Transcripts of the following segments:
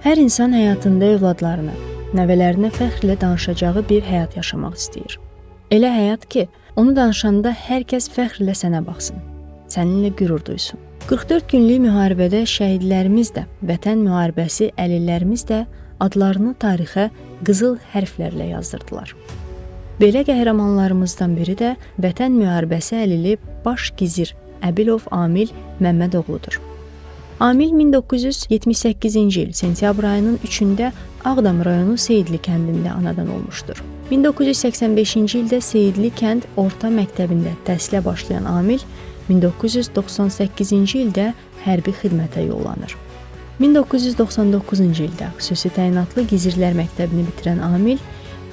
Hər insan həyatında övladlarına, nəvələrinə fəxrlə danışacağı bir həyat yaşamaq istəyir. Elə həyat ki, onu danışanda hər kəs fəxrlə sənə baxsın, səninlə qürur duysun. 44 günlük müharibədə şəhidlərimiz də, Vətən müharibəsi əlillərimiz də adlarını tarixə qızıl hərflərlə yazdırdılar. Belə qəhrəmanlarımızdan biri də Vətən müharibəsi əlili baş gizir Əbilov Amil Məmmədoğludur. Amil 1978-ci il sentyabr ayının 3-də Ağdam rayonu Seyidli kəndində anadan olmuşdur. 1985-ci ildə Seyidli kənd orta məktəbində təhsilə başlayan Amil 1998-ci ildə hərbi xidmətə yollanır. 1999-cu ildə xüsusi təyinatlı gizirlər məktəbini bitirən Amil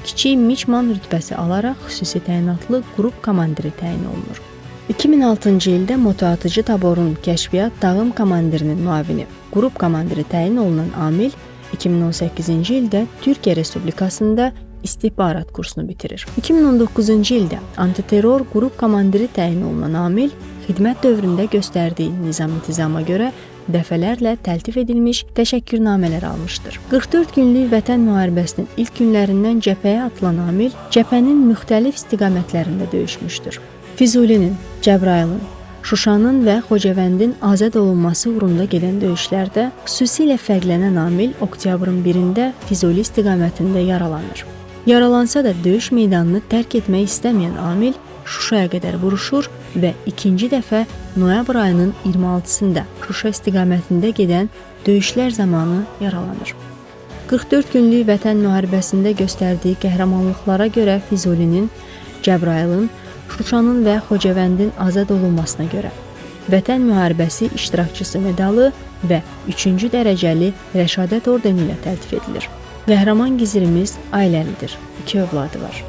kiçik miçman rütbəsi alaraq xüsusi təyinatlı qrup komandiri təyin olunur. 2006-cı ildə motoatıcı taborun kəşfiyyat dağım komandirinin müavini, qrup komandiri təyin olunan Amil 2018-ci ildə Türkiyə Respublikasında istihbarat kursunu bitirir. 2019-cu ildə antiterror qrup komandiri təyin olunan Amil xidmət dövründə göstərdiyi nizam-intizama görə dəfələrlə təltif edilmiş təşəkkürnamələr almışdır. 44 günlük Vətən müharibəsinin ilk günlərindən cəbhəyə atılan Amil cəbhənin müxtəlif istiqamətlərində döyüşmüşdür. Füzulinin, Cəbrayılın, Şuşanın və Xocavəndin azad olunması uğrunda gedən döyüşlərdə xüsusilə fərqlənən Amil oktyabrın 1-də Füzuli istiqamətində yaralanır. Yaralansa da döyüş meydanını tərk etmək istəməyən Amil Şuşaya qədər vuruşur və ikinci dəfə noyabr ayının 26-sında Şuşa istiqamətində gedən döyüşlər zamanı yaralanır. 44 günlük Vətən müharibəsində göstərdiyi qəhrəmanlıqlara görə Füzulinin, Cəbrayılın, Şuşanın və Xocavəndin azad olunmasına görə Vətən müharibəsi iştirakçısı medalı və 3-cü dərəcəli Rəşadət ordeni ilə təltif edilir. Qəhrəman gizirimiz ailəlidir, 2 övladı var.